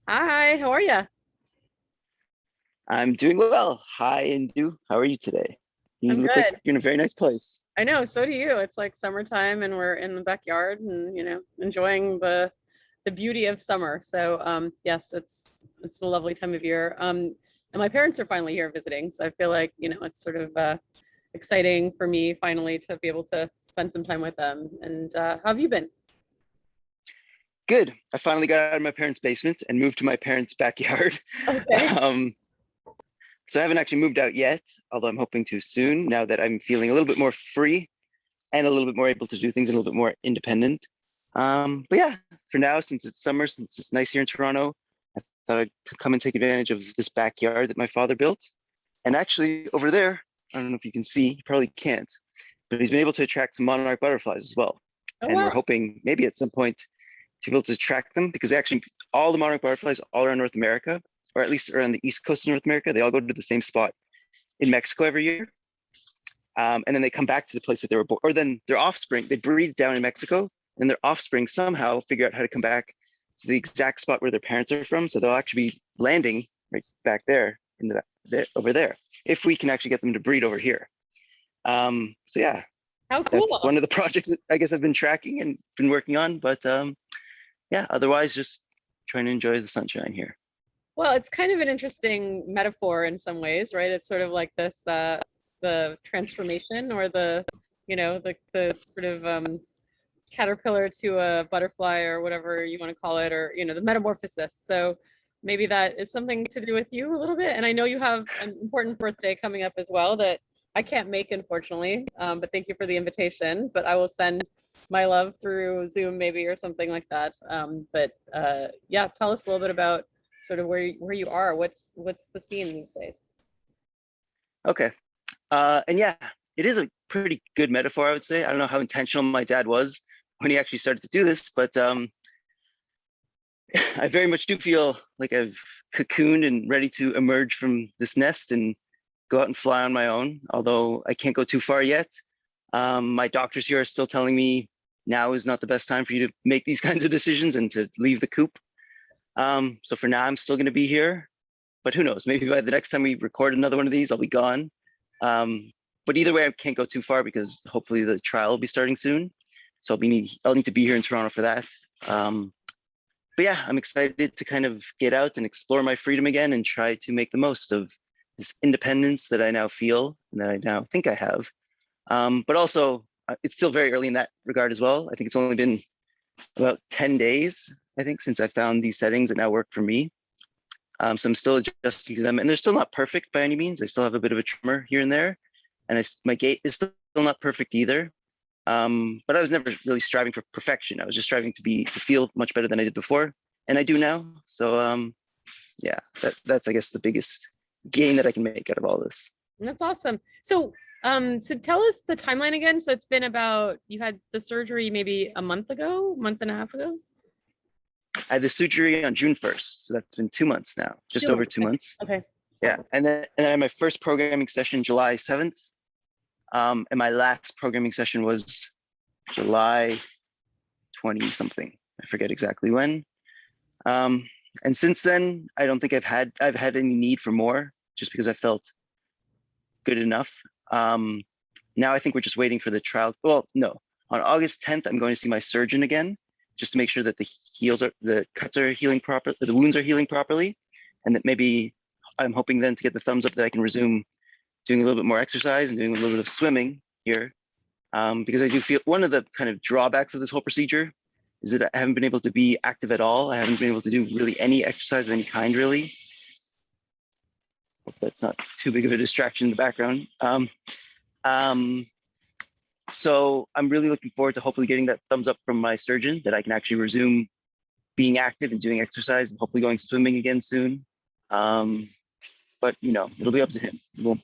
Hi, how are you? I'm doing well. Hi, Indu. How are you today? You I'm look like good. you're in a very nice place. I know, so do you. It's like summertime and we're in the backyard and enjoying the beauty of summer. So yes, it's a lovely time of year. And my parents are finally here visiting, so I feel like, it's sort of exciting for me finally to be able to spend some time with them. And how have you been? Good. I finally got out of my parents' basement and moved to my parents' backyard. Okay. Um, so I haven't actually moved out yet, although I'm hoping to soon, now that I'm feeling a little bit more free and a little bit more able to do things and a little bit more independent. But yeah, for now, since it's summer, since it's nice here in Toronto, I thought I'd come and take advantage of this backyard that my father built. And actually, over there, I don't know if you can see, you probably can't, but he's been able to attract some monarch butterflies as well. Oh And we're wow. hoping maybe at some point to be able to track them because actually all the monarch butterflies all around North America, or at least around the east coast of North America, they all go to the same spot in Mexico every year. And then they come back to the place that they were born, or then their offspring, they breed down in Mexico, and their offspring somehow figure out how to come back to the exact spot where their parents are from. So they'll actually be landing right back there in over there, if we can actually get them to breed over here. So yeah, How that's cool. one of the projects that I guess I've been tracking and been working on. But yeah, otherwise just trying to enjoy the sunshine here. Well, it's kind of an interesting metaphor in some ways, right? It's sort of like this the transformation or the sort of caterpillar to a butterfly or whatever you want to call it, or the metamorphosis. So maybe that is something to do with you a little bit. And I know you have an important birthday coming up as well that I can't make, unfortunately. But thank you for the invitation. But I will send my love through Zoom maybe or something like that. But yeah, tell us a little bit about sort of where you are. What's the scene these days? Okay. And yeah, it is a pretty good metaphor, I would say. I don't know how intentional my dad was when he actually started to do this, but I very much do feel like I've cocooned and ready to emerge from this nest and go out and fly on my own, although I can't go too far yet. My doctors here are still telling me now is not the best time for you to make these kinds of decisions and to leave the coop. So for now, I'm still going to be here, but who knows? Maybe by the next time we record another one of these, I'll be gone. Um, but either way, I can't go too far because hopefully the trial will be starting soon. So I'll need to be here in Toronto for that. Um, but yeah, I'm excited to kind of get out and explore my freedom again and try to make the most of this independence that I now feel and that I now think I have. But also, it's still very early in that regard as well. I think it's only been about 10 days, I think, since I found these settings that now work for me. So I'm still adjusting to them, and they're still not perfect by any means. I still have a bit of a tremor here and there, and my gait is still not perfect either. But I was never really striving for perfection. I was just striving to feel much better than I did before, and I do now. So yeah, that's I guess the biggest gain that I can make out of all this. That's awesome. So tell us the timeline again. So it's been about you had the surgery maybe a month ago, month and a half ago. I had the surgery on June 1st, so that's been 2 months now, just 2 months. over 2 months. Okay. Yeah, and then I had my first programming session July 7th, and my last programming session was July 20 something. I forget exactly when. Um, and since then, I don't think I've had any need for more, just because I felt good enough. Now I think we're just waiting for the trial. Well, no, on August 10th, I'm going to see my surgeon again, just to make sure that the cuts are healing properly, the wounds are healing properly, and that maybe I'm hoping then to get the thumbs up that I can resume doing a little bit more exercise and doing a little bit of swimming here. Because I do feel one of the kind of drawbacks of this whole procedure is that I haven't been able to be active at all. I haven't been able to do really any exercise of any kind, really. Hope that's not too big of a distraction in the background. Um, so I'm really looking forward to hopefully getting that thumbs up from my surgeon that I can actually resume being active and doing exercise and hopefully going swimming again soon. But it'll be up to him. It won't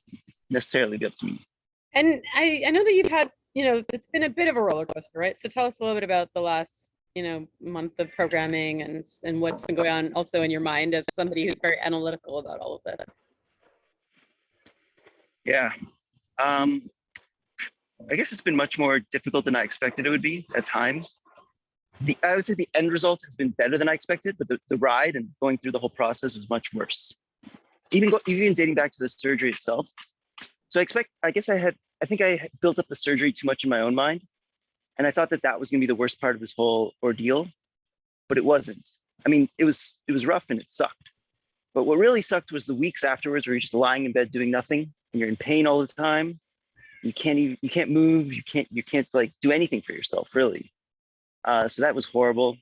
necessarily be up to me. And I know that you've had, it's been a bit of a roller coaster, right? So tell us a little bit about the last, month of programming and what's been going on also in your mind as somebody who's very analytical about all of this. Yeah. I guess it's been much more difficult than I expected it would be at times. I would say the end result has been better than I expected, but the ride and going through the whole process was much worse. Even dating back to the surgery itself. So I think I had built up the surgery too much in my own mind. And I thought that that was going to be the worst part of this whole ordeal, but it wasn't. I mean, it was rough and it sucked. But what really sucked was the weeks afterwards where you're just lying in bed doing nothing and you're in pain all the time. You can't move, you can't like do anything for yourself, really. So that was horrible.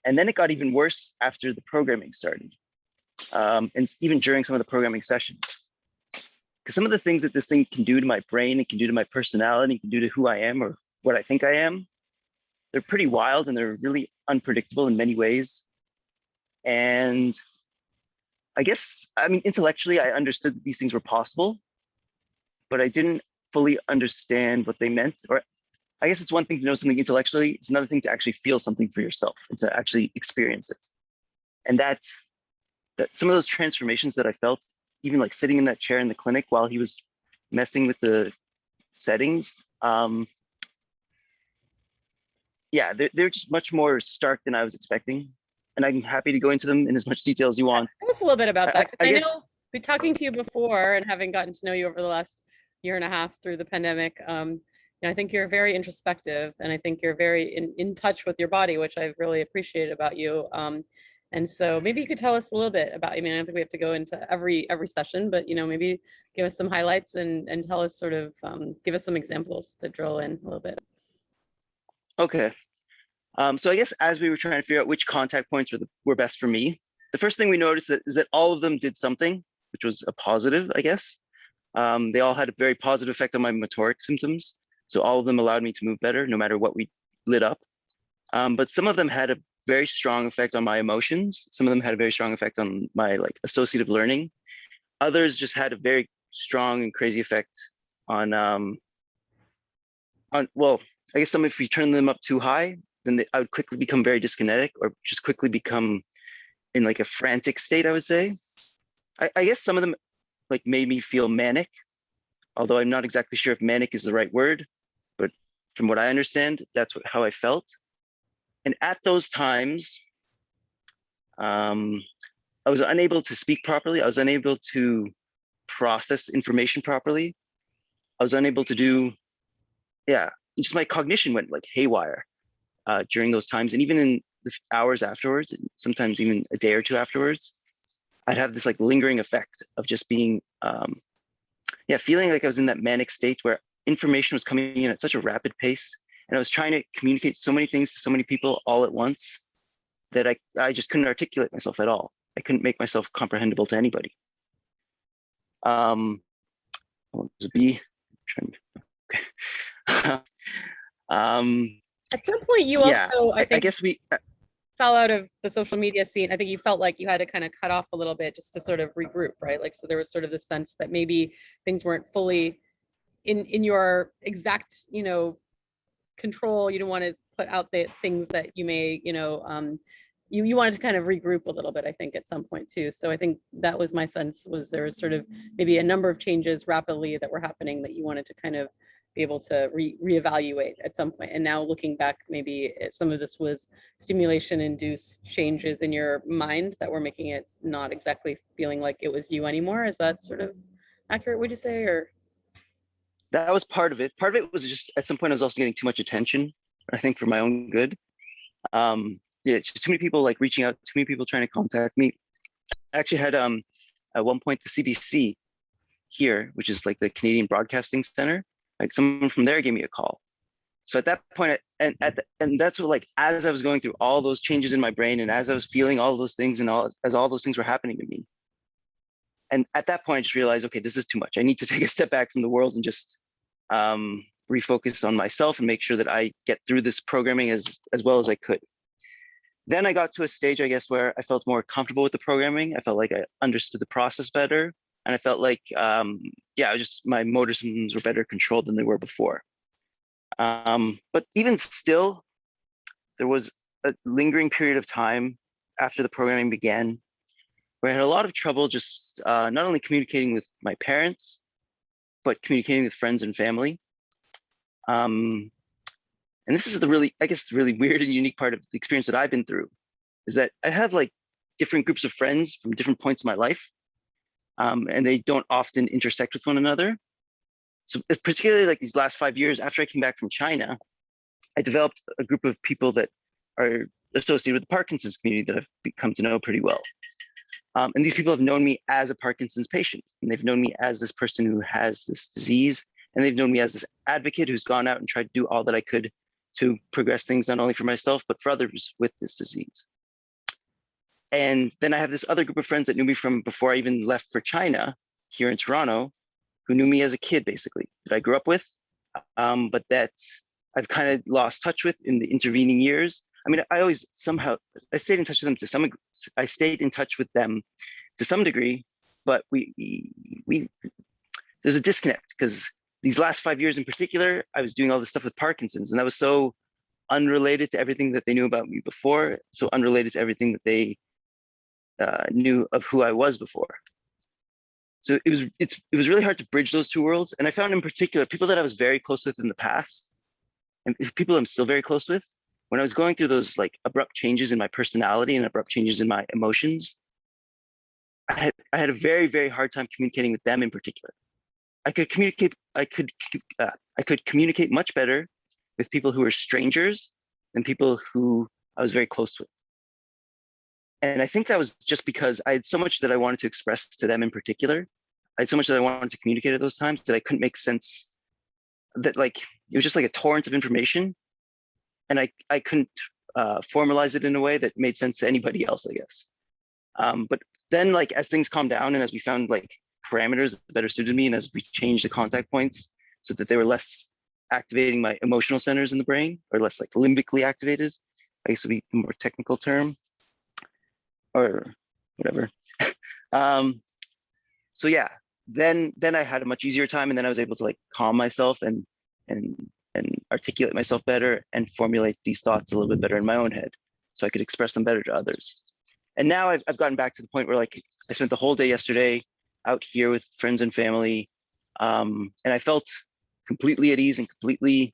And then it got even worse after the programming started. And even during some of the programming sessions. Because some of the things that this thing can do to my brain, it can do to my personality, it can do to who I am or what I think I am, they're pretty wild and they're really unpredictable in many ways. And I guess, I mean, intellectually, I understood that these things were possible, but I didn't fully understand what they meant. Or I guess it's one thing to know something intellectually, it's another thing to actually feel something for yourself and to actually experience it. And that some of those transformations that I felt, even like sitting in that chair in the clinic while he was messing with the settings, yeah, they're just much more stark than I was expecting. And I'm happy to go into them in as much detail as you want. Tell us a little bit about that. I I guess, know, been talking to you before and having gotten to know you over the last year and a half through the pandemic. I think you're very introspective, and I think you're very in touch with your body, which I've really appreciated about you. And so maybe you could tell us a little bit about, I mean, I don't think we have to go into every session, but, maybe give us some highlights and tell us sort of, give us some examples to drill in a little bit. okay. So I guess as we were trying to figure out which contact points were best for me, the first thing we noticed is that all of them did something, which was a positive, I guess. They all had a very positive effect on my motoric symptoms. So all of them allowed me to move better, no matter what we lit up. But some of them had a very strong effect on my emotions. Some of them had a very strong effect on my like associative learning. Others just had a very strong and crazy effect on well, I guess if we turn them up too high, then I would quickly become very dyskinetic or just quickly become in like a frantic state, I would say. I guess some of them like made me feel manic, although I'm not exactly sure if manic is the right word, but from what I understand, that's how I felt. And at those times, I was unable to speak properly. I was unable to process information properly. I was unable to do, just my cognition went like haywire during those times. And even in the hours afterwards, sometimes even a day or two afterwards, I'd have this like lingering effect of just being, feeling like I was in that manic state where information was coming in at such a rapid pace. And I was trying to communicate so many things to so many people all at once that I just couldn't articulate myself at all. I couldn't make myself comprehensible to anybody. There's a bee. Okay. At some point, you also, I guess we fell out of the social media scene. I think you felt like you had to kind of cut off a little bit just to sort of regroup, right? Like, so there was sort of the sense that maybe things weren't fully in your exact, control. You don't want to put out the things that you may, you wanted to kind of regroup a little bit, I think, at some point too. So I think that was my sense, was there was sort of maybe a number of changes rapidly that were happening that you wanted to kind of be able to reevaluate at some point. And now looking back, maybe some of this was stimulation induced changes in your mind that were making it not exactly feeling like it was you anymore. Is that sort of accurate, would you say? Or that was part of it. Part of it was just at some point I was also getting too much attention, I think, for my own good. Just too many people like reaching out, too many people trying to contact me. I actually had at one point the CBC here, which is like the Canadian Broadcasting Center, like someone from there gave me a call. So at that point, and that's what, like, as I was going through all those changes in my brain and as I was feeling all those things and as all those things were happening to me. And at that point, I just realized, okay, this is too much. I need to take a step back from the world and just refocus on myself and make sure that I get through this programming as well as I could. Then I got to a stage, I guess, where I felt more comfortable with the programming. I felt like I understood the process better. And I felt like, my motor symptoms were better controlled than they were before. But even still, there was a lingering period of time after the programming began where I had a lot of trouble just not only communicating with my parents, but communicating with friends and family. And this is the really, I guess, the really weird and unique part of the experience that I've been through, is that I have like different groups of friends from different points of my life, and they don't often intersect with one another. So particularly like these last 5 years after I came back from China, I developed a group of people that are associated with the Parkinson's community that I've come to know pretty well. And these people have known me as a Parkinson's patient, and they've known me as this person who has this disease, and they've known me as this advocate who's gone out and tried to do all that I could to progress things, not only for myself, but for others with this disease. And then I have this other group of friends that knew me from before I even left for China here in Toronto, who knew me as a kid, basically, that I grew up with, but that I've kind of lost touch with in the intervening years. I mean, I always somehow, I stayed in touch with them to some, I stayed in touch with them to some degree, but there's a disconnect, because these last 5 years in particular, I was doing all this stuff with Parkinson's, and that was so unrelated to everything that they knew about me before, so unrelated to everything that they knew of who I was before. So it was really hard to bridge those two worlds. And I found in particular, people that I was very close with in the past, and people I'm still very close with, when I was going through those like abrupt changes in my personality and abrupt changes in my emotions, I had a very, very hard time communicating with them in particular. I could communicate much better with people who were strangers than people who I was very close with. And I think that was just because I had so much that I wanted to express to them in particular. I had so much that I wanted to communicate at those times that I couldn't make sense, that like, it was just like a torrent of information. And I couldn't formalize it in a way that made sense to anybody else, I guess. But then like, as things calmed down and as we found like parameters that better suited me, and as we changed the contact points so that they were less activating my emotional centers in the brain, or less like limbically activated, I guess would be the more technical term, or whatever. So yeah, then I had a much easier time, and then I was able to like calm myself and articulate myself better and formulate these thoughts a little bit better in my own head, so I could express them better to others. And now I've gotten back to the point where like I spent the whole day yesterday out here with friends and family, and I felt completely at ease and completely,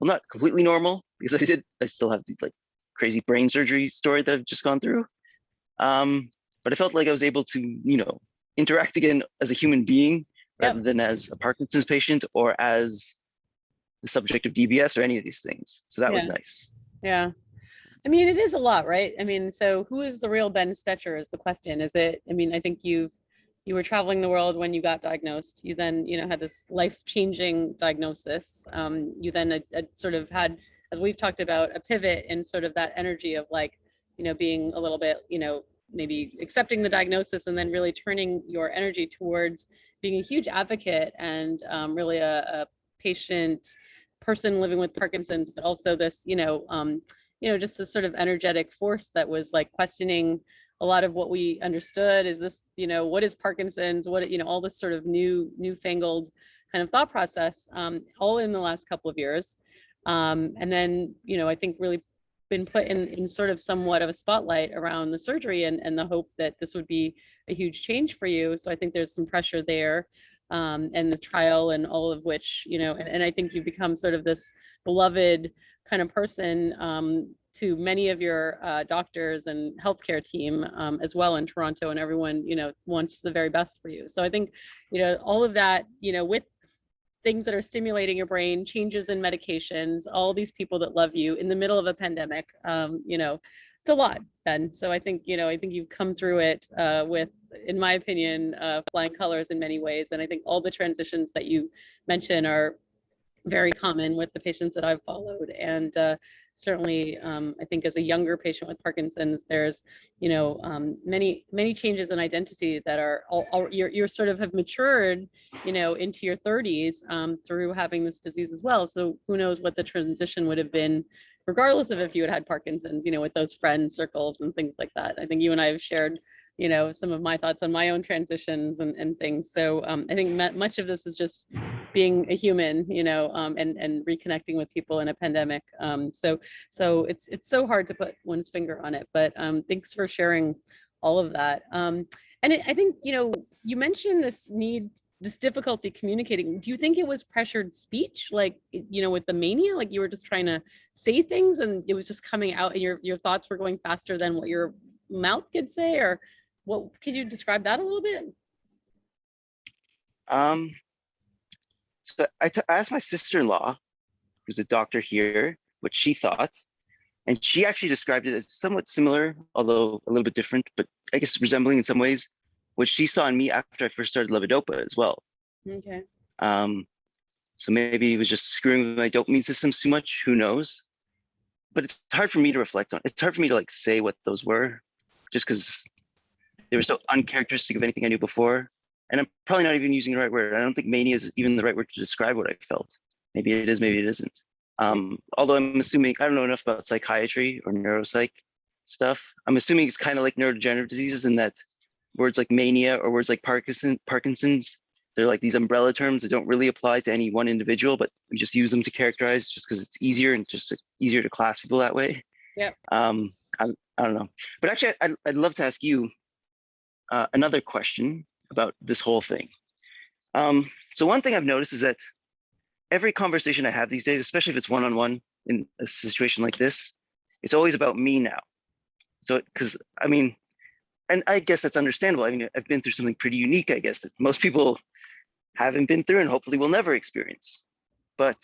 well, not completely normal, because I still have these like crazy brain surgery story that I've just gone through. But I felt like I was able to, you know, interact again as a human being, rather than as a Parkinson's patient or as the subject of DBS or any of these things. So that was nice. Yeah. I mean, it is a lot, right? I mean, so who is the real Ben Stetcher is the question. Is it, I mean, I think you were traveling the world when you got diagnosed. You then, you know, had this life-changing diagnosis. You then sort of had, as we've talked about, a pivot in sort of that energy of like, you know, being a little bit, you know, maybe accepting the diagnosis and then really turning your energy towards being a huge advocate and really a patient person living with Parkinson's, but also this, you know, just this sort of energetic force that was like questioning a lot of what we understood. Is this, you know, what is Parkinson's? What, you know, all this sort of newfangled kind of thought process, all in the last couple of years. And then, you know, I think really been put in sort of somewhat of a spotlight around the surgery and the hope that this would be a huge change for you. So I think there's some pressure there, and the trial and all of which, you know, and I think you've become sort of this beloved kind of person to many of your doctors and healthcare team as well in Toronto, and everyone, you know, wants the very best for you. So I think, you know, all of that, you know, with things that are stimulating your brain, changes in medications, all these people that love you in the middle of a pandemic, you know, it's a lot, Ben. So I think, you know, I think you've come through it with, in my opinion, flying colors in many ways. And I think all the transitions that you mentioned are very common with the patients that I've followed. And certainly, I think as a younger patient with Parkinson's, there's, you know, many changes in identity that are all you're sort of have matured, you know, into your 30s through having this disease as well. So who knows what the transition would have been, regardless of if you had Parkinson's, you know, with those friend circles and things like that. I think you and I have shared, you know, some of my thoughts on my own transitions and things. So I think much of this is just being a human, you know, and reconnecting with people in a pandemic. So it's so hard to put one's finger on it, but thanks for sharing all of that. I think, you know, you mentioned this need this difficulty communicating, do you think it was pressured speech, like, with the mania, like you were just trying to say things and it was just coming out and your thoughts were going faster than what your mouth could say? Or what, could you describe that a little bit? Um, so I asked my sister-in-law, who's a doctor here, what she thought. And she actually described it as somewhat similar, although a little bit different, but I guess resembling in some ways, what she saw in me after I first started levodopa as well. Okay. So maybe it was just screwing with my dopamine systems too much, who knows? But it's hard for me to reflect on. It's hard for me to like say what those were, just because they were so uncharacteristic of anything I knew before. And I'm probably not even using the right word. I don't think mania is even the right word to describe what I felt. Maybe it is, maybe it isn't. Although I'm assuming, I don't know enough about psychiatry or neuropsych stuff. I'm assuming it's kind of like neurodegenerative diseases in that words like mania or words like Parkinson's, they're like these umbrella terms that don't really apply to any one individual, but we just use them to characterize just because it's easier and just easier to class people that way. Yeah. I don't know. But actually, I'd love to ask you another question about this whole thing. So one thing I've noticed is that every conversation I have these days, especially if it's one-on-one in a situation like this, it's always about me now. So, because I mean, and I guess that's understandable. I mean, I've been through something pretty unique, I guess, that most people haven't been through and hopefully will never experience. But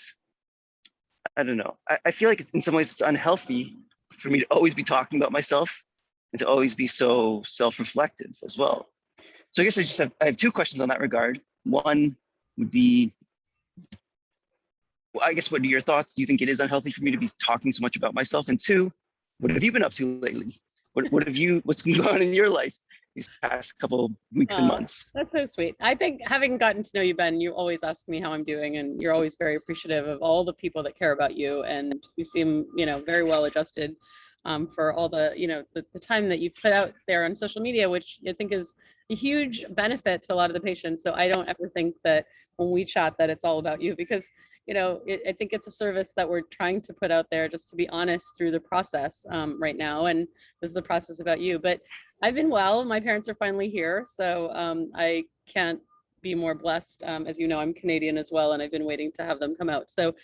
I don't know. I feel like in some ways it's unhealthy for me to always be talking about myself and to always be so self-reflective as well. So I guess I have two questions on that regard. One would be, well, I guess, what are your thoughts? Do you think it is unhealthy for me to be talking so much about myself? And two, what have you been up to lately? What's going on in your life these past couple weeks and months? That's so sweet. I think having gotten to know you, Ben, you always ask me how I'm doing, and you're always very appreciative of all the people that care about you, and you seem, very well adjusted for all the, the time that you've put out there on social media, which I think is a huge benefit to a lot of the patients. So I don't ever think that when we chat that it's all about you, because I think it's a service that we're trying to put out there just to be honest through the process right now. And this is the process about you. But I've been well. My parents are finally here. So I can't be more blessed. As you know, I'm Canadian as well, and I've been waiting to have them come out. So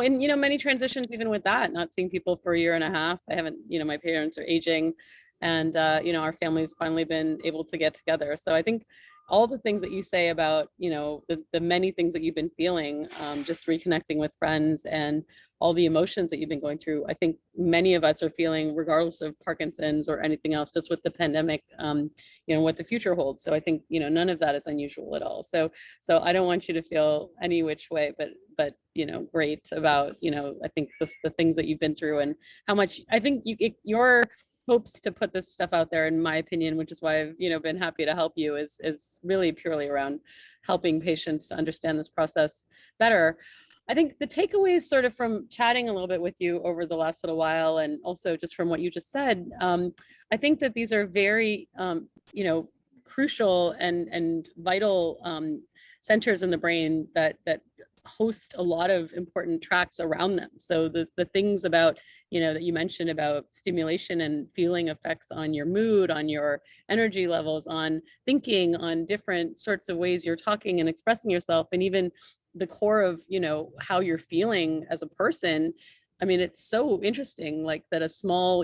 in, many transitions, even with that, not seeing people for a year and a half, I haven't, my parents are aging, and, our family's finally been able to get together. So I think all the things that you say about, the many things that you've been feeling, just reconnecting with friends and all the emotions that you've been going through, I think many of us are feeling, regardless of Parkinson's or anything else, just with the pandemic, what the future holds. So I think, none of that is unusual at all. So I don't want you to feel any which way, but great about, I think the things that you've been through and how much, I think your hopes to put this stuff out there, in my opinion, which is why I've been happy to help you, is really purely around helping patients to understand this process better. I think the takeaways sort of from chatting a little bit with you over the last little while, and also just from what you just said, I think that these are very crucial and vital centers in the brain that host a lot of important tracks around them. So the things about, that you mentioned about stimulation and feeling effects on your mood, on your energy levels, on thinking, on different sorts of ways you're talking and expressing yourself, and even the core of, how you're feeling as a person. I mean, it's so interesting, like that a small,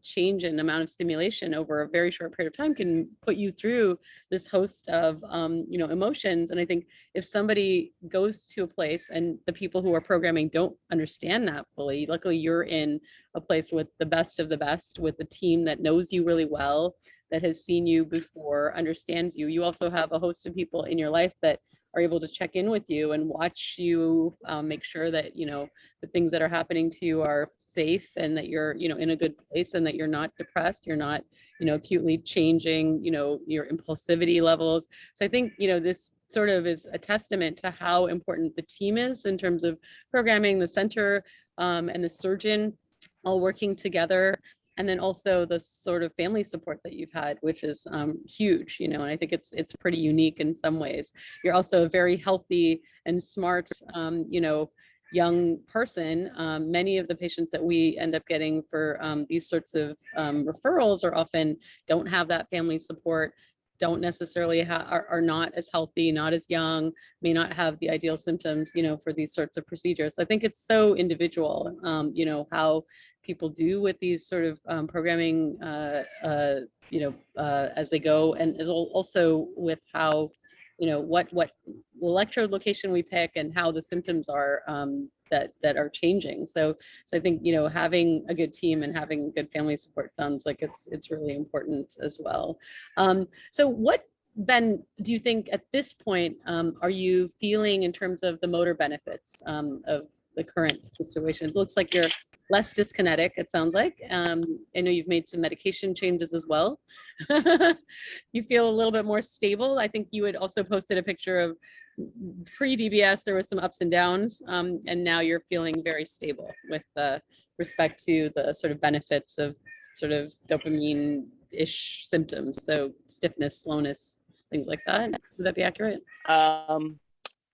change in amount of stimulation over a very short period of time can put you through this host of, emotions. And I think if somebody goes to a place and the people who are programming don't understand that fully, luckily you're in a place with the best of the best, with a team that knows you really well, that has seen you before, understands you. You also have a host of people in your life that are able to check in with you and watch you, make sure that, the things that are happening to you are safe, and that you're, in a good place, and that you're not depressed, you're not, acutely changing, your impulsivity levels. So I think, this sort of is a testament to how important the team is in terms of programming, the center, and the surgeon all working together. And then also the sort of family support that you've had, which is huge, and I think it's pretty unique in some ways. You're also a very healthy and smart, young person. Many of the patients that we end up getting for these sorts of referrals are often don't have that family support, don't necessarily are not as healthy, not as young, may not have the ideal symptoms, you know, for these sorts of procedures. I think it's so individual, you know, how people do with these sort of programming, you know, as they go, and also with how, you know, what electrode location we pick and how the symptoms are that are changing. So I think, you know, having a good team and having good family support sounds like it's really important as well. So what then do you think at this point are you feeling in terms of the motor benefits of the current situation? It looks like you're less dyskinetic, it sounds like. I know you've made some medication changes as well. You feel a little bit more stable. I think you had also posted a picture of pre-DBS, there was some ups and downs, and now you're feeling very stable with respect to the sort of benefits of sort of dopamine-ish symptoms. So stiffness, slowness, things like that. Would that be accurate?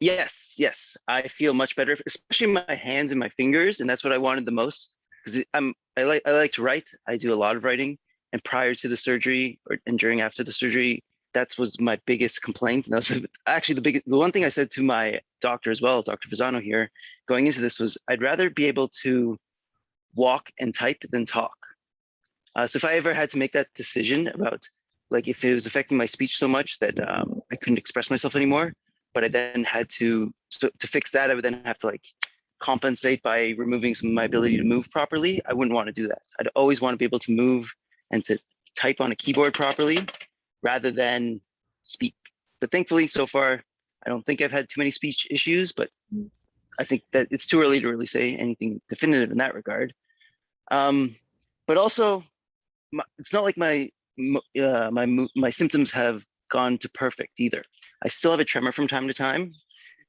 Yes. I feel much better, especially my hands and my fingers, and that's what I wanted the most, because I like to write. I do a lot of writing, and prior to the surgery and during after the surgery, that was my biggest complaint. And that was actually the one thing I said to my doctor as well, Dr. Fasano here, going into this was I'd rather be able to walk and type than talk. So if I ever had to make that decision about like if it was affecting my speech so much that I couldn't express myself anymore, but I then had to fix that, I would then have to like compensate by removing some of my ability to move properly. I wouldn't want to do that. I'd always want to be able to move and to type on a keyboard properly rather than speak. But thankfully, so far, I don't think I've had too many speech issues, but I think that it's too early to really say anything definitive in that regard. But also, it's not like my symptoms have gone to perfect either. I still have a tremor from time to time.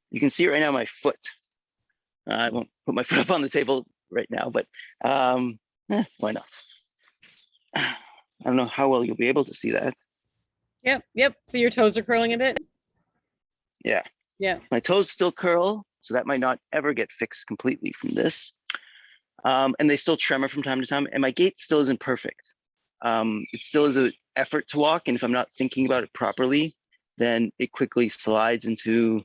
You can see right now my foot. I won't put my foot up on the table right now, but why not? I don't know how well you'll be able to see that. Yep. So your toes are curling a bit? Yeah. My toes still curl, so that might not ever get fixed completely from this. And they still tremor from time to time, and my gait still isn't perfect. It still is an effort to walk, and if I'm not thinking about it properly, then it quickly slides into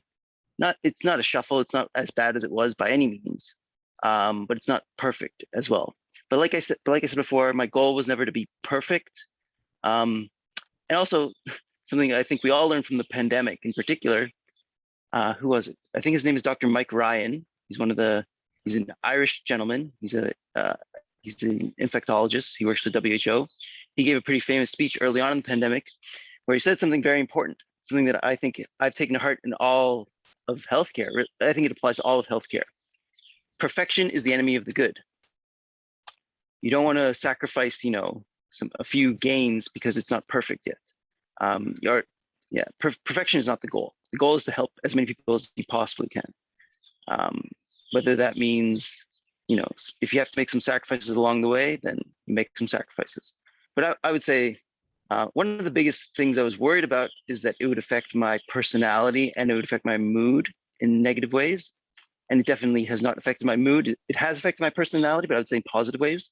it's not a shuffle. It's not as bad as it was by any means, but it's not perfect as well. But like I said before, my goal was never to be perfect. And also something I think we all learned from the pandemic in particular. Who was it? I think his name is Dr. Mike Ryan. He's an Irish gentleman. He's an infectologist. He works for WHO. He gave a pretty famous speech early on in the pandemic where he said something very important, something that I think I've taken to heart in all of healthcare. I think it applies to all of healthcare. Perfection is the enemy of the good. You don't want to sacrifice, a few gains because it's not perfect yet. Perfection is not the goal. The goal is to help as many people as you possibly can. Whether that means, if you have to make some sacrifices along the way, then you make some sacrifices. But I would say one of the biggest things I was worried about is that it would affect my personality and it would affect my mood in negative ways. And it definitely has not affected my mood. It has affected my personality, but I would say in positive ways.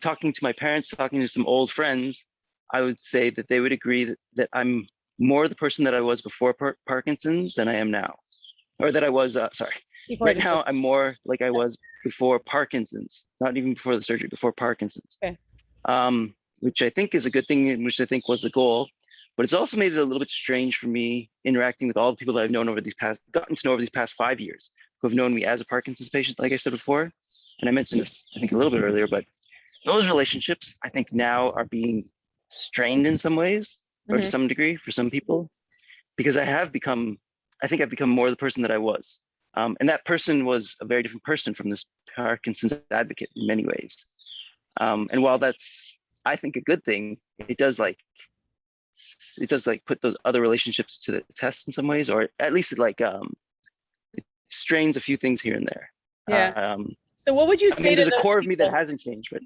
Talking to my parents, talking to some old friends, I would say that they would agree that I'm more the person that I was before Parkinson's than I am now. Or that I was, right now I'm more like I was before Parkinson's, not even before the surgery, before Parkinson's. Okay. Which I think is a good thing, and which I think was the goal. But it's also made it a little bit strange for me interacting with all the people that I've known gotten to know over these past 5 years, who have known me as a Parkinson's patient, like I said before. And I mentioned this, I think, a little bit earlier, but those relationships, I think now are being strained in some ways, or to some degree for some people, because I've become more the person that I was. And that person was a very different person from this Parkinson's advocate in many ways. And while that's, I think, a good thing, it does put those other relationships to the test in some ways, or at least it strains a few things here and there. Yeah. So what would you say there's to a core of me that hasn't changed, but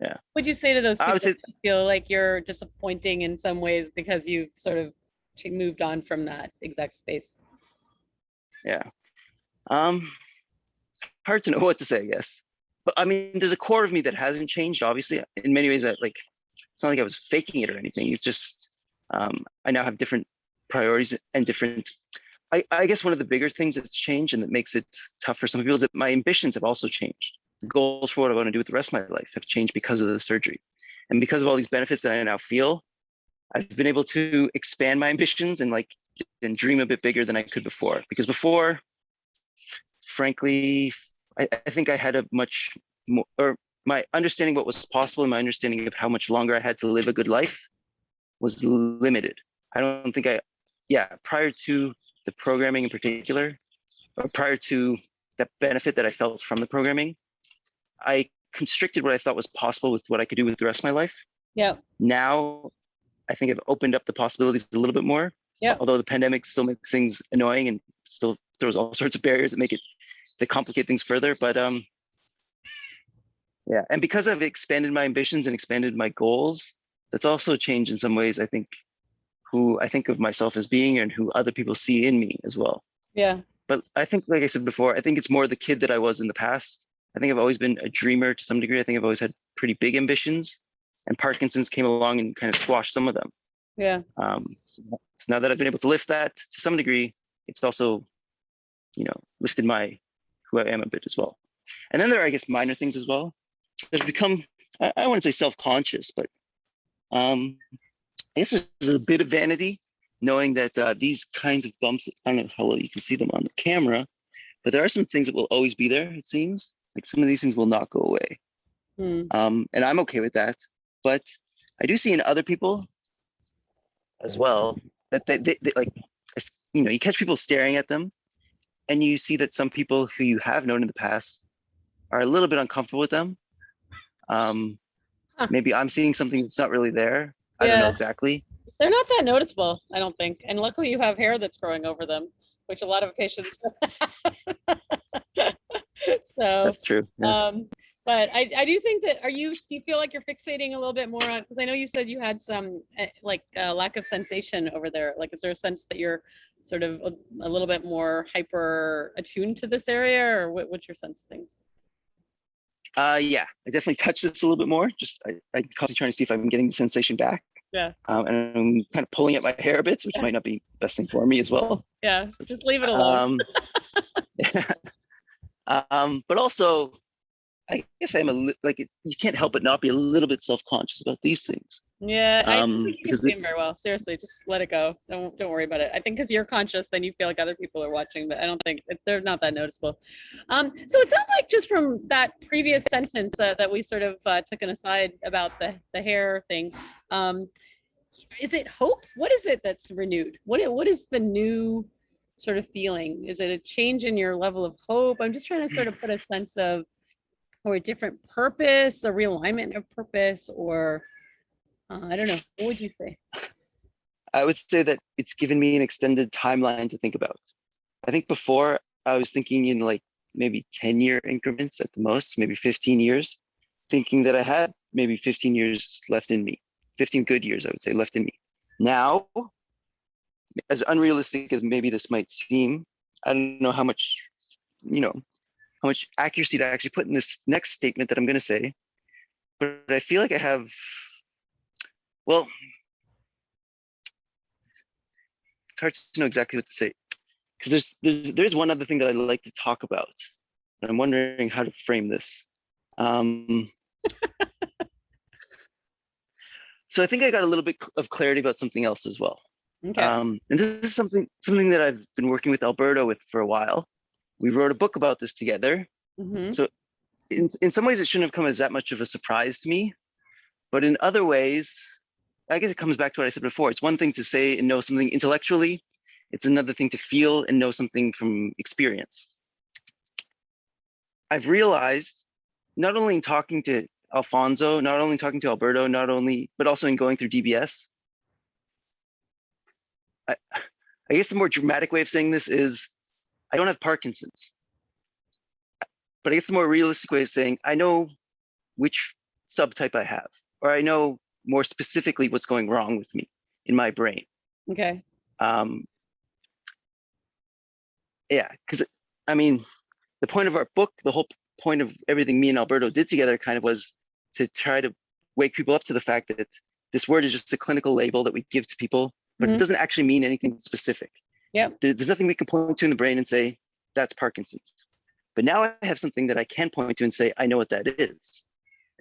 yeah. What would you say to those people I would say, that feel like you're disappointing in some ways because you've sort of moved on from that exact space? Yeah. Hard to know what to say, I guess. But there's a core of me that hasn't changed, obviously. In many ways, it's not like I was faking it or anything. It's just I now have different priorities and different, I guess one of the bigger things that's changed and that makes it tough for some people is that my ambitions have also changed. The goals for what I want to do with the rest of my life have changed because of the surgery. And because of all these benefits that I now feel, I've been able to expand my ambitions and dream a bit bigger than I could before. Because before, frankly, I think I had a much more, or my understanding what was possible and my understanding of how much longer I had to live a good life was limited. I don't think prior to the programming in particular, or prior to the benefit that I felt from the programming, I constricted what I thought was possible with what I could do with the rest of my life. Yeah. Now, I think I've opened up the possibilities a little bit more. Yeah. Although the pandemic still makes things annoying and still throws all sorts of barriers that complicate things further. But yeah, and because I've expanded my ambitions and expanded my goals, that's also changed in some ways, I think, who I think of myself as being and who other people see in me as well. Yeah. But I think, like I said before, I think it's more the kid that I was in the past. I think I've always been a dreamer to some degree. I think I've always had pretty big ambitions, and Parkinson's came along and kind of squashed some of them. Yeah. So now that I've been able to lift that to some degree, it's also, lifted who I am a bit as well. And then there are, I guess, minor things as well that have become, I wouldn't say self-conscious, but I guess there's a bit of vanity knowing that these kinds of bumps, I don't know how well you can see them on the camera, but there are some things that will always be there, it seems. Like some of these things will not go away. And I'm okay with that. But I do see in other people as well that they like, you catch people staring at them and you see that some people who you have known in the past are a little bit uncomfortable with them. Maybe I'm seeing something that's not really there. I don't know exactly. They're not that noticeable, I don't think. And luckily you have hair that's growing over them, which a lot of patients don't have. So that's true. Yeah. But I do think that, do you feel like you're fixating a little bit more on, because I know you said you had some lack of sensation over there. Like, is there a sense that you're sort of a little bit more hyper attuned to this area, or what's your sense of things? Yeah, I definitely touch this a little bit more. Just I'm constantly trying to see if I'm getting the sensation back. Yeah. And I'm kind of pulling at my hair a bit, which might not be the best thing for me as well. Yeah, just leave it alone. But also, I guess I'm you can't help but not be a little bit self-conscious about these things. Yeah, I don't think you can because see them very well. Seriously, just let it go. Don't worry about it. I think because you're conscious, then you feel like other people are watching, but I don't think they're not that noticeable. So it sounds like just from that previous sentence that we sort of took an aside about the hair thing. Is it hope? What is it that's renewed? What is the new sort of feeling? Is it a change in your level of hope? I'm just trying to sort of put a sense of, or a different purpose, a realignment of purpose, or I don't know. What would you say? I would say that it's given me an extended timeline to think about. I think before I was thinking in like maybe 10-year increments at the most, maybe 15 years, thinking that I had maybe 15 years left in me, 15 good years, I would say, left in me. Now, as unrealistic as maybe this might seem, I don't know how much, how much accuracy to actually put in this next statement that I'm going to say, but I feel like I have, well, it's hard to know exactly what to say, because there's one other thing that I'd like to talk about, and I'm wondering how to frame this. So I think I got a little bit of clarity about something else as well. Okay. And this is something that I've been working with Alberto with for a while. We wrote a book about this together. So in some ways it shouldn't have come as that much of a surprise to me, but in other ways, I guess it comes back to what I said before. It's one thing to say and know something intellectually. It's another thing to feel and know something from experience. I've realized, not only in talking to Alfonso, not only talking to Alberto, but also in going through DBS. I guess the more dramatic way of saying this is, I don't have Parkinson's. But I guess the more realistic way of saying, I know which subtype I have, or I know more specifically what's going wrong with me in my brain. Okay. Yeah, because I mean, the point of our book, the whole point of everything me and Alberto did together kind of was to try to wake people up to the fact that this word is just a clinical label that we give to people, but it doesn't actually mean anything specific. Yeah. There's nothing we can point to in the brain and say, that's Parkinson's. But now I have something that I can point to and say, I know what that is.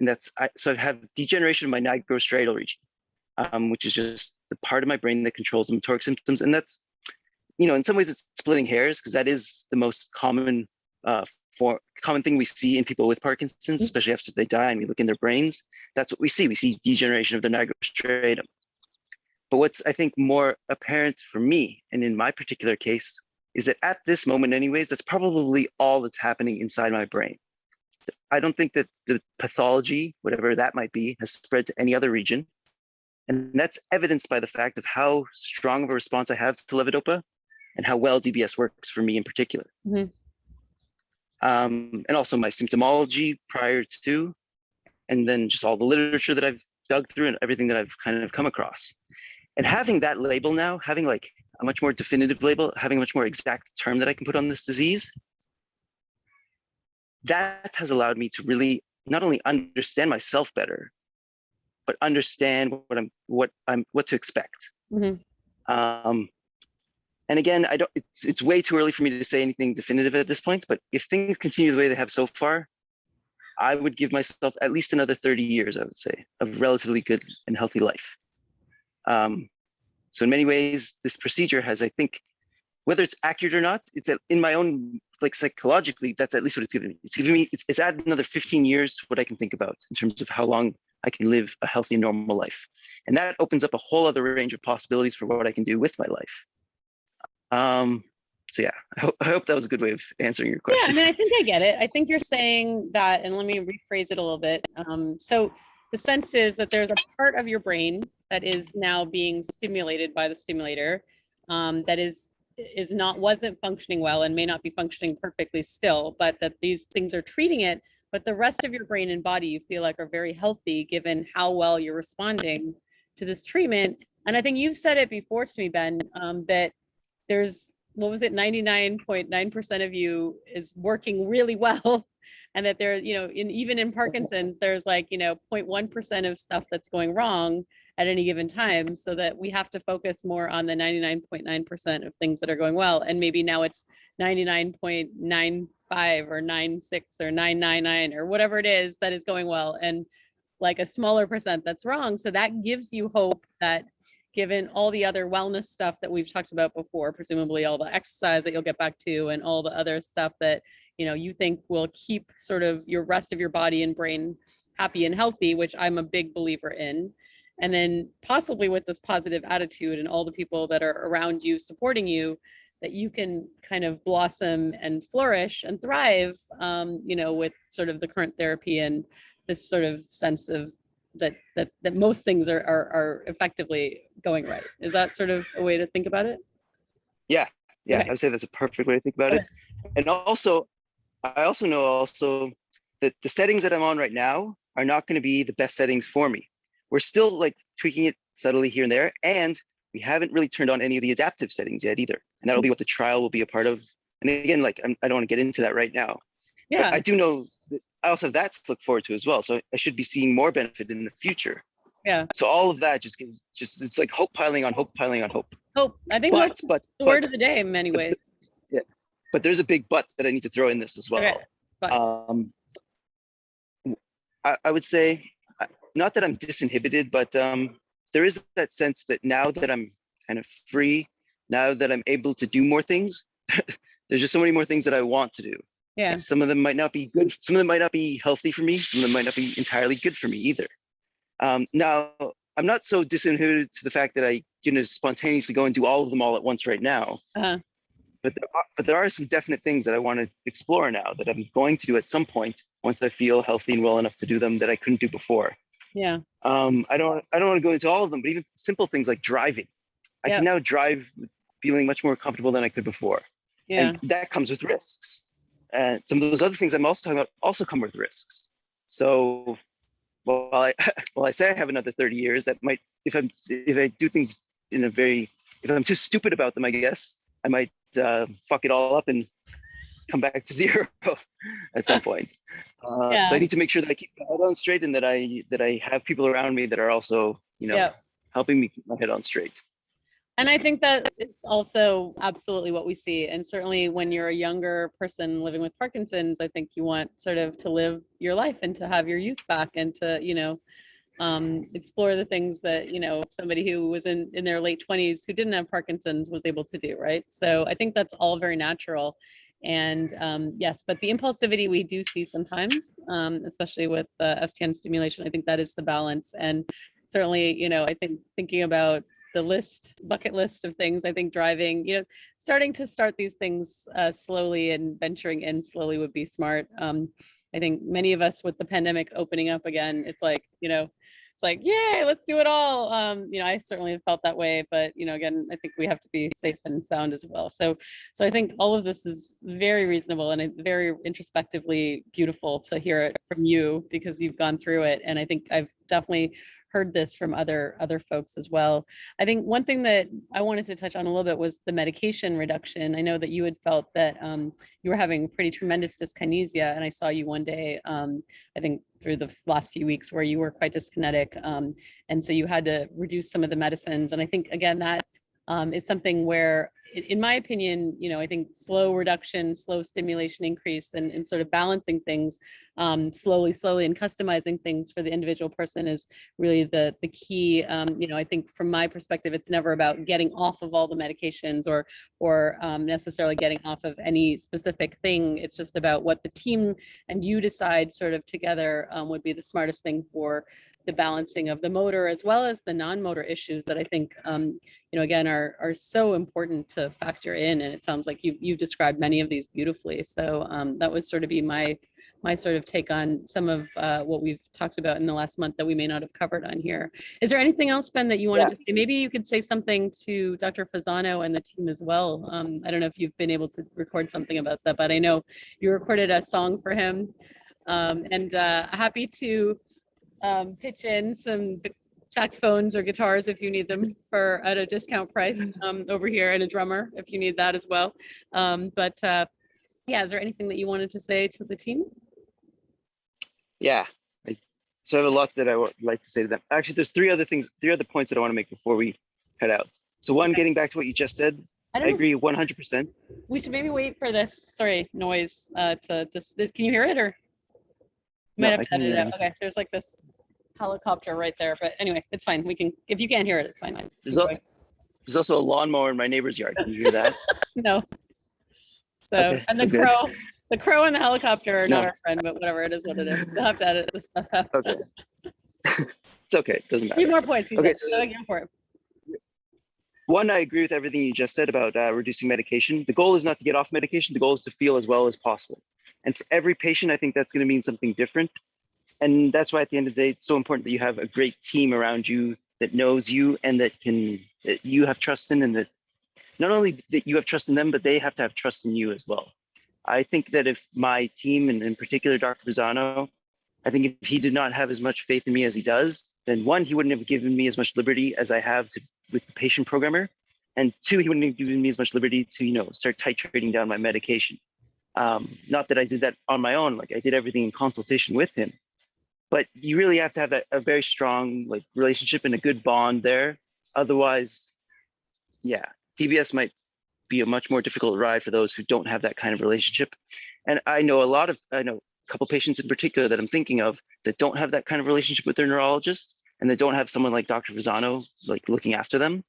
And so I have degeneration of my nigrostriatal region, which is just the part of my brain that controls the motoric symptoms. And that's, in some ways it's splitting hairs, because that is the most common thing we see in people with Parkinson's, especially after they die and we look in their brains. That's what we see. We see degeneration of the nigrostriatum. But what's, I think, more apparent for me, and in my particular case, is that at this moment anyways, that's probably all that's happening inside my brain. I don't think that the pathology, whatever that might be, has spread to any other region. And that's evidenced by the fact of how strong of a response I have to levodopa and how well DBS works for me in particular. And also my symptomology prior to, and then just all the literature that I've dug through and everything that I've kind of come across. And having that label now, having like a much more definitive label, having a much more exact term that I can put on this disease, that has allowed me to really not only understand myself better, but understand what to expect. And again, it's way too early for me to say anything definitive at this point, but if things continue the way they have so far, I would give myself at least another 30 years, I would say, of relatively good and healthy life. So in many ways, this procedure has, I think, whether it's accurate or not, it's in my own, like psychologically, that's at least what it's given me. It's given me, it's added another 15 years, what I can think about in terms of how long I can live a healthy, normal life. And that opens up a whole other range of possibilities for what I can do with my life. So yeah, I hope that was a good way of answering your question. Yeah, I mean, I think I get it. I think you're saying that, and let me rephrase it a little bit. So the sense is that there's a part of your brain that is now being stimulated by the stimulator, that wasn't functioning well and may not be functioning perfectly still, but that these things are treating it. But the rest of your brain and body you feel like are very healthy given how well you're responding to this treatment. And I think you've said it before to me, Ben, that there's, 99.9% of you is working really well. And that there, even in Parkinson's, there's like, 0.1% of stuff that's going wrong at any given time, so that we have to focus more on the 99.9% of things that are going well. And maybe now it's 99.95 or 96 or 999 or whatever it is that is going well, and like a smaller percent that's wrong. So that gives you hope that given all the other wellness stuff that we've talked about before, presumably all the exercise that you'll get back to and all the other stuff that, you think will keep sort of your rest of your body and brain happy and healthy, which I'm a big believer in. And then possibly with this positive attitude and all the people that are around you supporting you, that you can kind of blossom and flourish and thrive, with sort of the current therapy and this sort of sense of that most things are effectively going right. Is that sort of a way to think about it? Yeah, Okay. I would say that's a perfect way to think about it. And also, I also know that the settings that I'm on right now are not going to be the best settings for me. We're still like tweaking it subtly here and there, and we haven't really turned on any of the adaptive settings yet either. And that'll be what the trial will be a part of. And again, like I don't want to get into that right now. Yeah. But I do know that I also have that to look forward to as well. So I should be seeing more benefit in the future. Yeah. So all of that just it's like hope piling on hope piling on hope. Hope. I think that's the word of the day in many ways. Yeah. But there's a big but that I need to throw in this as well. Okay. I would say, not that I'm disinhibited, but there is that sense that now that I'm kind of free, now that I'm able to do more things, there's just so many more things that I want to do. Yeah. Some of them might not be good. Some of them might not be healthy for me. Some of them might not be entirely good for me either. Now, I'm not so disinhibited to the fact that I spontaneously go and do all of them all at once right now. Uh-huh. But there are some definite things that I want to explore now that I'm going to do at some point once I feel healthy and well enough to do them that I couldn't do before. Yeah. I don't want to go into all of them, but even simple things like driving. I can now drive feeling much more comfortable than I could before. Yeah. And that comes with risks. And some of those other things I'm also talking about also come with risks. So while I say I have another 30 years, that might, if I do things if I'm too stupid about them, I guess, I might fuck it all up and come back to zero at some point. Yeah. So I need to make sure that I keep my head on straight, and that I have people around me that are also, Yeah. helping me keep my head on straight. And I think that it's also absolutely what we see. And certainly when you're a younger person living with Parkinson's, I think you want sort of to live your life and to have your youth back, and to, explore the things that, somebody who was in their late 20s who didn't have Parkinson's was able to do, right? So I think that's all very natural. And yes, but the impulsivity we do see sometimes, especially with STM stimulation, I think that is the balance. And certainly, I think thinking about the bucket list of things, I think driving, starting to start these things slowly and venturing in slowly would be smart. I think many of us with the pandemic opening up again, it's like, yay, let's do it all. I certainly have felt that way, but again, I think we have to be safe and sound as well. So I think all of this is very reasonable and very introspectively beautiful to hear it from you, because you've gone through it. And I think I've definitely heard this from other folks as well. I think one thing that I wanted to touch on a little bit was the medication reduction. I know that you had felt that you were having pretty tremendous dyskinesia, and I saw you one day, I think through the last few weeks, where you were quite dyskinetic, and so you had to reduce some of the medicines. And I think again that is something where, in my opinion, I think slow reduction, slow stimulation increase, and sort of balancing things slowly and customizing things for the individual person is really the key. I think from my perspective, it's never about getting off of all the medications or necessarily getting off of any specific thing. It's just about what the team and you decide sort of together would be the smartest thing for the balancing of the motor as well as the non-motor issues that I think, again, are so important to factor in. And it sounds like you've described many of these beautifully. So that would sort of be my sort of take on some of what we've talked about in the last month that we may not have covered on here. Is there anything else, Ben, that you wanted to say? Maybe you could say something to Dr. Fasano and the team as well. I don't know if you've been able to record something about that, but I know you recorded a song for him, and happy to pitch in some saxophones or guitars if you need them at a discount price over here, and a drummer if you need that as well. Is there anything that you wanted to say to the team? Yeah, so I have a lot that I would like to say to them. Actually, there's three other points that I want to make before we head out. So one, getting back to what you just said, I agree 100%. We should maybe wait for this, noise to just, can you hear it, or? You might have to edit it out. Okay, there's like this helicopter right there, but anyway, it's fine. We can, if you can't hear it, it's fine. There's also a lawnmower in my neighbor's yard. Can you hear that? No. So, okay, and the crow and the helicopter are not our friend, but whatever, it is what it is. We'll have to edit this stuff out. Okay. It's okay. It doesn't matter. 3 more points. Okay, so go for it. One, I agree with everything you just said about reducing medication. The goal is not to get off medication. The goal is to feel as well as possible. And for every patient, I think that's going to mean something different. And that's why at the end of the day, it's so important that you have a great team around you that knows you and that you have trust in, and that not only that you have trust in them, but they have to have trust in you as well. I think that if my team, and in particular Dr. Fasano, I think if he did not have as much faith in me as he does, then one, he wouldn't have given me as much liberty as I have with the patient programmer. And two, he wouldn't have given me as much liberty to, start titrating down my medication. Not that I did that on my own, like I did everything in consultation with him. But you really have to have a very strong relationship and a good bond there. Otherwise, DBS might be a much more difficult ride for those who don't have that kind of relationship. And I know a couple patients in particular that I'm thinking of that don't have that kind of relationship with their neurologist, and they don't have someone like Dr. Fasano looking after them.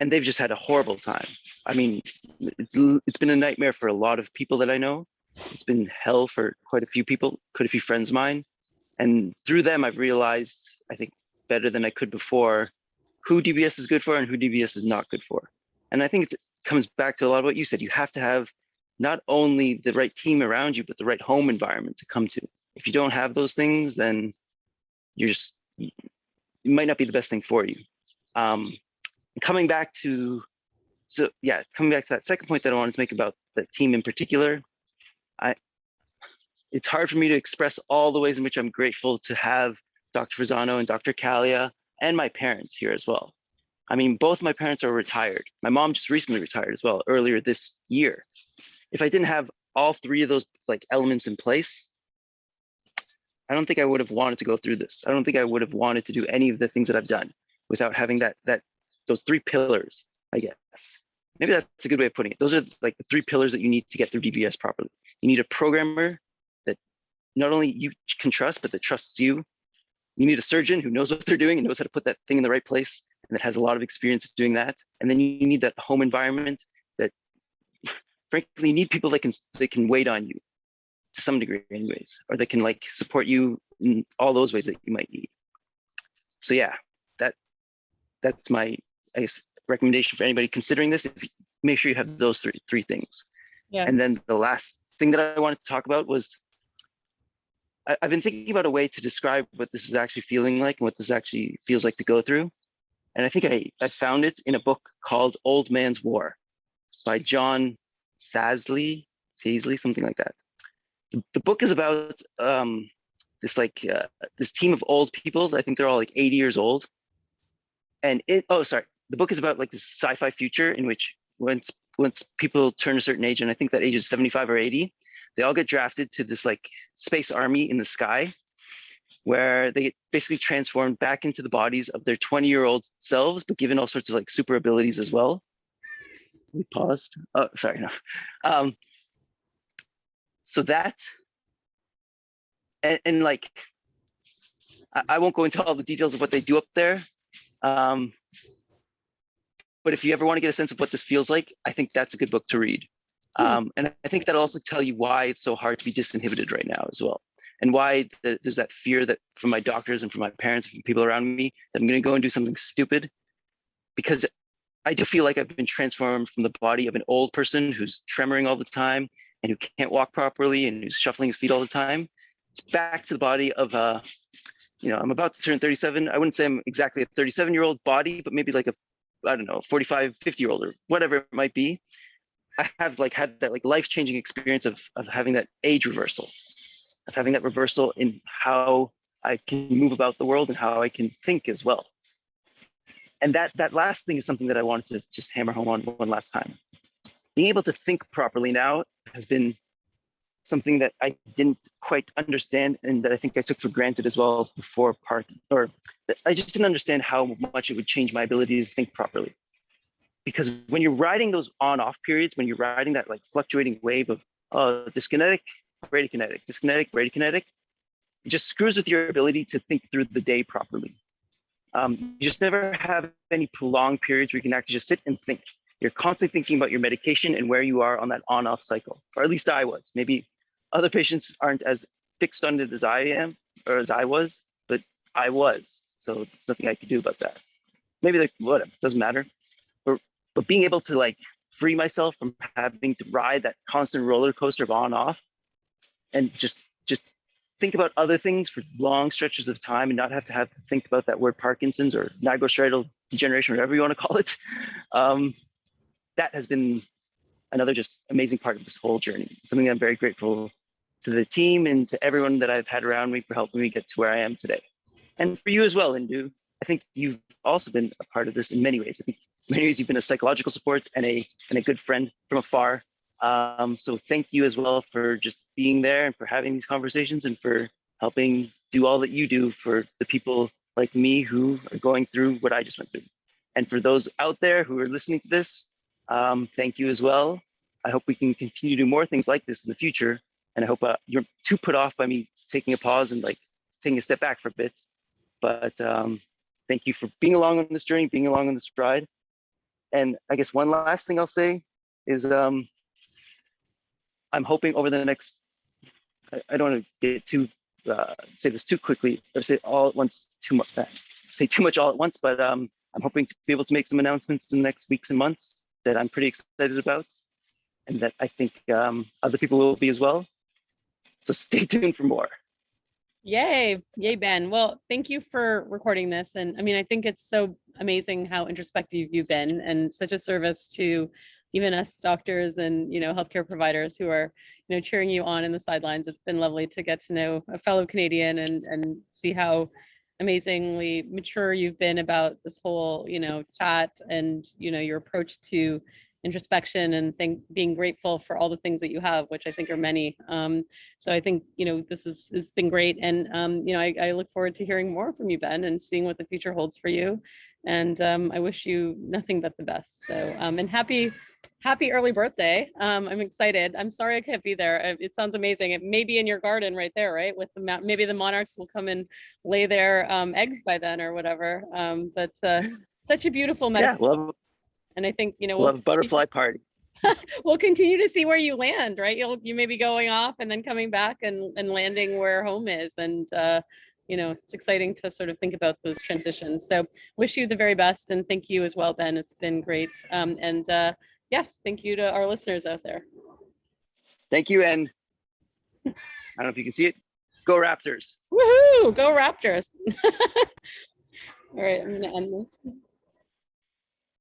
And they've just had a horrible time. I mean, it's been a nightmare for a lot of people that I know. It's been hell for quite a few friends of mine. And through them, I've realized, I think better than I could before, who DBS is good for and who DBS is not good for. And I think it comes back to a lot of what you said. You have to have not only the right team around you, but the right home environment to come to. If you don't have those things, then it might not be the best thing for you. Coming back to that second point that I wanted to make about the team in particular, it's hard for me to express all the ways in which I'm grateful to have Dr. Fasano and Dr. Kalia and my parents here as well. I mean, both my parents are retired. My mom just recently retired as well, earlier this year. if I didn't have all three of those like elements in place, I don't think I would have wanted to go through this. I don't think I would have wanted to do any of the things that I've done without having those three pillars, I guess. Maybe that's a good way of putting it. Those are like the three pillars that you need to get through DBS properly. You need a programmer that not only you can trust, but that trusts you. You need a surgeon who knows what they're doing and knows how to put that thing in the right place and that has a lot of experience doing that. And then you need that home environment that, frankly, you need people that can wait on you to some degree anyways, or that can like support you in all those ways that you might need. So yeah, that's my, I guess, recommendation for anybody considering this. If you make sure you have those three things. Yeah. And then the last thing that I wanted to talk about was I've been thinking about a way to describe what this is actually feeling like and what this actually feels like to go through. And I think I found it in a book called Old Man's War by John Sazley, something like that. The book is about this team of old people. I think they're all like 80 years old. And the book is about like this sci-fi future in which once people turn a certain age, and I think that age is 75 or 80, they all get drafted to this like space army in the sky, where they get basically transformed back into the bodies of their 20-year-old selves, but given all sorts of like super abilities as well. We paused. Oh, sorry. No. So that, and like, I won't go into all the details of what they do up there. But if you ever want to get a sense of what this feels like, I think that's a good book to read. And I think that'll also tell you why it's so hard to be disinhibited right now as well. And why there's that fear that from my doctors and from my parents and from people around me that I'm going to go and do something stupid. Because I do feel like I've been transformed from the body of an old person who's tremoring all the time and who can't walk properly and who's shuffling his feet all the time. It's back to the body of I'm about to turn 37. I wouldn't say I'm exactly a 37-year-old body, but maybe like 45, 50-year-old or whatever it might be. I have like had that like life-changing experience of having that age reversal, of having that reversal in how I can move about the world and how I can think as well. And that last thing is something that I wanted to just hammer home on one last time. Being able to think properly now has been something that I didn't quite understand and that I think I took for granted as well before I just didn't understand how much it would change my ability to think properly. Because when you're riding those on-off periods, when you're riding that like fluctuating wave of dyskinetic, bradykinetic, dyskinetic, bradykinetic, it just screws with your ability to think through the day properly. You just never have any prolonged periods where you can actually just sit and think. You're constantly thinking about your medication and where you are on that on-off cycle, or at least I was. Maybe other patients aren't as fixed on it as I am or as I was, but I was. So there's nothing I could do about that. Maybe like whatever, doesn't matter. But being able to like free myself from having to ride that constant roller coaster of on-off and just think about other things for long stretches of time and not have to think about that word Parkinson's or nigrostriatal degeneration, whatever you want to call it. That has been another just amazing part of this whole journey. Something I'm very grateful to the team and to everyone that I've had around me for helping me get to where I am today. And for you as well, Indu. I think you've also been a part of this in many ways. I think in many ways you've been a psychological support and a good friend from afar. So thank you as well for just being there and for having these conversations and for helping do all that you do for the people like me who are going through what I just went through. And for those out there who are listening to this, thank you as well. I hope we can continue to do more things like this in the future. And I hope you're too put off by me taking a pause and like taking a step back for a bit. But thank you for being along on this journey, being along on this ride. And I guess one last thing I'll say is I'm hoping over the next, I don't want to get too, say this too quickly or say all at once too much, say too much all at once, but I'm hoping to be able to make some announcements in the next weeks and months that I'm pretty excited about and that I think other people will be as well. So stay tuned for more. Yay, Ben. Well, thank you for recording this. And I mean, I think it's so amazing how introspective you've been and such a service to even us doctors and, healthcare providers who are, cheering you on in the sidelines. It's been lovely to get to know a fellow Canadian and see how amazingly mature you've been about this whole, chat and, your approach to introspection and being grateful for all the things that you have, which I think are many. So I think, this has been great. And, I look forward to hearing more from you, Ben, and seeing what the future holds for you. And I wish you nothing but the best. So, and happy early birthday. I'm excited. I'm sorry I can't be there. It sounds amazing. It may be in your garden right there, right? With maybe the monarchs will come and lay their eggs by then or whatever. But such a beautiful metaphor. Yeah, And I think, we'll have a butterfly party. We'll continue to see where you land, right? You may be going off and then coming back and landing where home is. And, it's exciting to sort of think about those transitions. So wish you the very best. And thank you as well, Ben. It's been great. Yes, thank you to our listeners out there. Thank you. And I don't know if you can see it. Go Raptors. Woohoo! Go Raptors. All right, I'm going to end this.